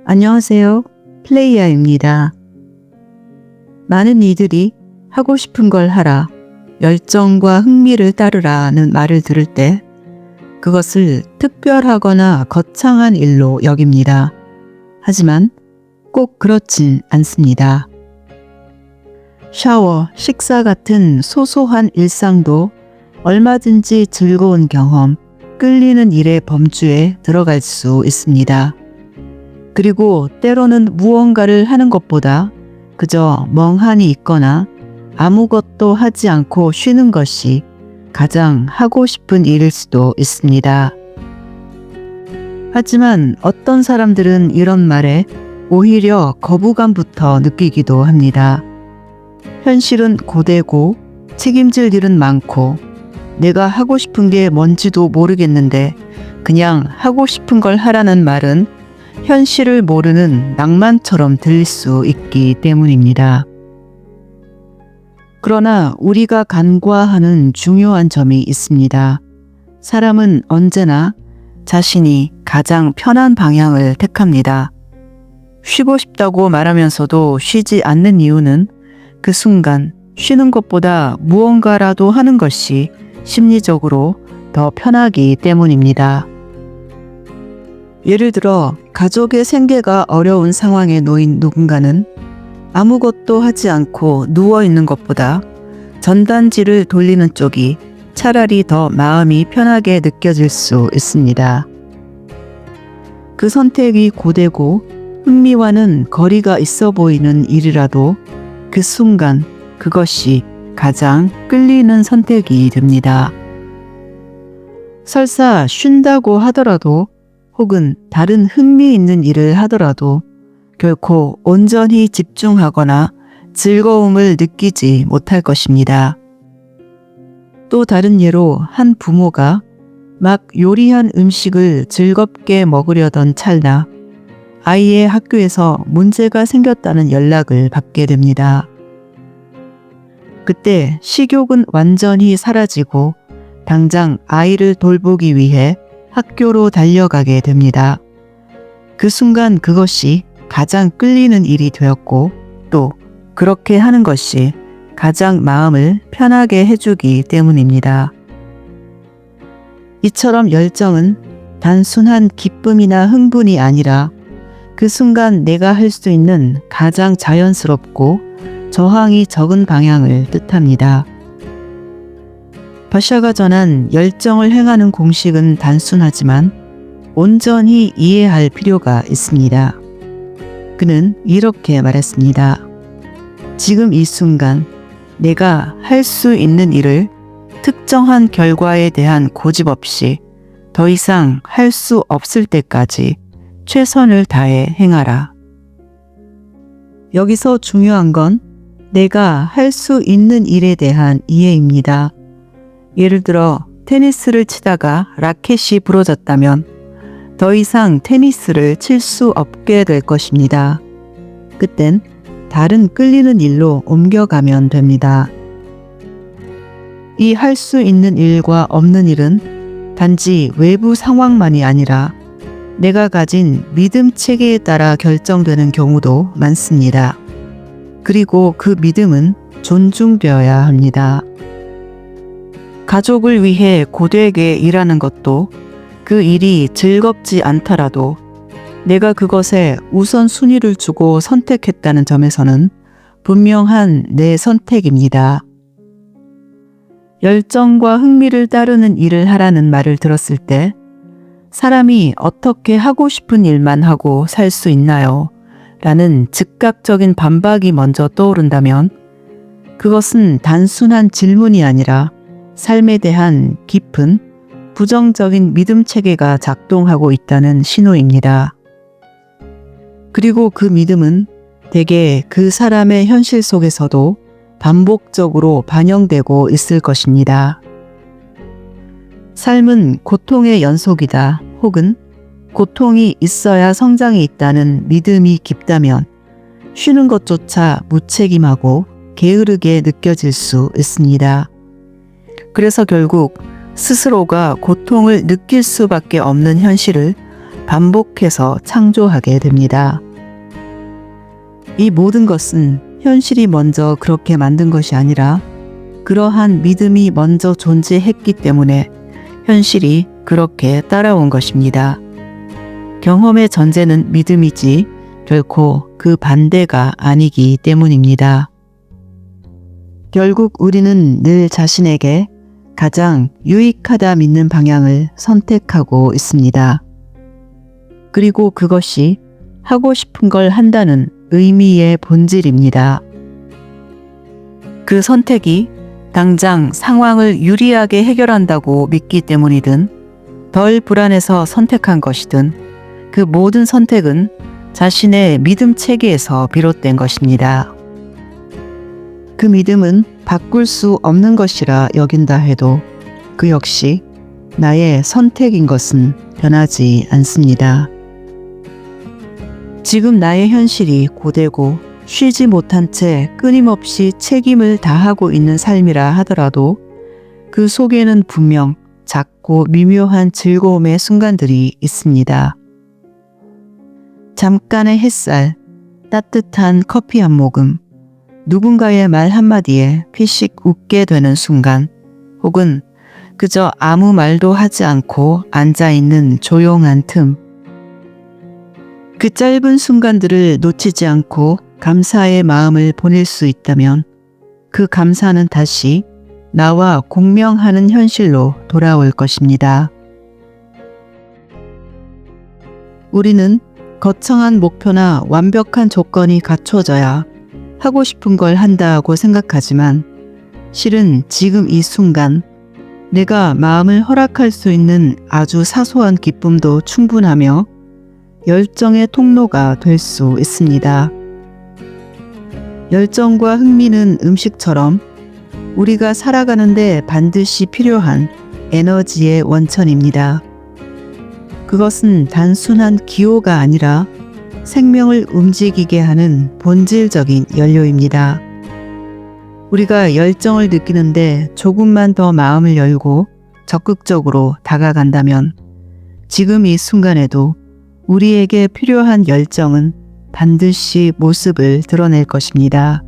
안녕하세요. 플레이야입니다. 많은 이들이 하고 싶은 걸 하라, 열정과 흥미를 따르라는 말을 들을 때 그것을 특별하거나 거창한 일로 여깁니다. 하지만 꼭 그렇진 않습니다. 샤워, 식사 같은 소소한 일상도 얼마든지 즐거운 경험, 끌리는 일의 범주에 들어갈 수 있습니다. 그리고 때로는 무언가를 하는 것보다 그저 멍하니 있거나 아무것도 하지 않고 쉬는 것이 가장 하고 싶은 일일 수도 있습니다. 하지만 어떤 사람들은 이런 말에 오히려 거부감부터 느끼기도 합니다. 현실은 고되고 책임질 일은 많고 내가 하고 싶은 게 뭔지도 모르겠는데 그냥 하고 싶은 걸 하라는 말은 현실을 모르는 낭만처럼 들릴 수 있기 때문입니다. 그러나 우리가 간과하는 중요한 점이 있습니다. 사람은 언제나 자신이 가장 편한 방향을 택합니다. 쉬고 싶다고 말하면서도 쉬지 않는 이유는 그 순간 쉬는 것보다 무언가라도 하는 것이 심리적으로 더 편하기 때문입니다. 예를 들어 가족의 생계가 어려운 상황에 놓인 누군가는 아무것도 하지 않고 누워있는 것보다 전단지를 돌리는 쪽이 차라리 더 마음이 편하게 느껴질 수 있습니다. 그 선택이 고되고 흥미와는 거리가 있어 보이는 일이라도 그 순간 그것이 가장 끌리는 선택이 됩니다. 설사 쉰다고 하더라도 혹은 다른 흥미있는 일을 하더라도 결코 온전히 집중하거나 즐거움을 느끼지 못할 것입니다. 또 다른 예로 한 부모가 막 요리한 음식을 즐겁게 먹으려던 찰나 아이의 학교에서 문제가 생겼다는 연락을 받게 됩니다. 그때 식욕은 완전히 사라지고 당장 아이를 돌보기 위해 학교로 달려가게 됩니다. 그 순간 그것이 가장 끌리는 일이 되었고 또 그렇게 하는 것이 가장 마음을 편하게 해주기 때문입니다. 이처럼 열정은 단순한 기쁨이나 흥분이 아니라 그 순간 내가 할 수 있는 가장 자연스럽고 저항이 적은 방향을 뜻합니다. 바샤가 전한 열정을 행하는 공식은 단순하지만 온전히 이해할 필요가 있습니다. 그는 이렇게 말했습니다. 지금 이 순간 내가 할 수 있는 일을 특정한 결과에 대한 고집 없이 더 이상 할 수 없을 때까지 최선을 다해 행하라. 여기서 중요한 건 내가 할 수 있는 일에 대한 이해입니다. 예를 들어 테니스를 치다가 라켓이 부러졌다면 더 이상 테니스를 칠 수 없게 될 것입니다. 그땐 다른 끌리는 일로 옮겨가면 됩니다. 이 할 수 있는 일과 없는 일은 단지 외부 상황만이 아니라 내가 가진 믿음 체계에 따라 결정되는 경우도 많습니다. 그리고 그 믿음은 존중되어야 합니다. 가족을 위해 고되게 일하는 것도 그 일이 즐겁지 않더라도 내가 그것에 우선순위를 주고 선택했다는 점에서는 분명한 내 선택입니다. 열정과 흥미를 따르는 일을 하라는 말을 들었을 때 사람이 어떻게 하고 싶은 일만 하고 살 수 있나요? 라는 즉각적인 반박이 먼저 떠오른다면 그것은 단순한 질문이 아니라 삶에 대한 깊은 부정적인 믿음 체계가 작동하고 있다는 신호입니다. 그리고 그 믿음은 대개 그 사람의 현실 속에서도 반복적으로 반영되고 있을 것입니다. 삶은 고통의 연속이다 혹은 고통이 있어야 성장이 있다는 믿음이 깊다면 쉬는 것조차 무책임하고 게으르게 느껴질 수 있습니다. 그래서 결국 스스로가 고통을 느낄 수밖에 없는 현실을 반복해서 창조하게 됩니다. 이 모든 것은 현실이 먼저 그렇게 만든 것이 아니라 그러한 믿음이 먼저 존재했기 때문에 현실이 그렇게 따라온 것입니다. 경험의 전제는 믿음이지 결코 그 반대가 아니기 때문입니다. 결국 우리는 늘 자신에게 가장 유익하다 믿는 방향을 선택하고 있습니다. 그리고 그것이 하고 싶은 걸 한다는 의미의 본질입니다. 그 선택이 당장 상황을 유리하게 해결한다고 믿기 때문이든 덜 불안해서 선택한 것이든 그 모든 선택은 자신의 믿음 체계에서 비롯된 것입니다. 그 믿음은 바꿀 수 없는 것이라 여긴다 해도 그 역시 나의 선택인 것은 변하지 않습니다. 지금 나의 현실이 고되고 쉬지 못한 채 끊임없이 책임을 다하고 있는 삶이라 하더라도 그 속에는 분명 작고 미묘한 즐거움의 순간들이 있습니다. 잠깐의 햇살, 따뜻한 커피 한 모금, 누군가의 말 한마디에 피식 웃게 되는 순간, 혹은 그저 아무 말도 하지 않고 앉아있는 조용한 틈. 그 짧은 순간들을 놓치지 않고 감사의 마음을 보낼 수 있다면 그 감사는 다시 나와 공명하는 현실로 돌아올 것입니다. 우리는 거창한 목표나 완벽한 조건이 갖춰져야 하고 싶은 걸 한다고 생각하지만 실은 지금 이 순간 내가 마음을 허락할 수 있는 아주 사소한 기쁨도 충분하며 열정의 통로가 될 수 있습니다. 열정과 흥미는 음식처럼 우리가 살아가는데 반드시 필요한 에너지의 원천입니다. 그것은 단순한 기호가 아니라 생명을 움직이게 하는 본질적인 연료입니다. 우리가 열정을 느끼는데 조금만 더 마음을 열고 적극적으로 다가간다면 지금 이 순간에도 우리에게 필요한 열정은 반드시 모습을 드러낼 것입니다.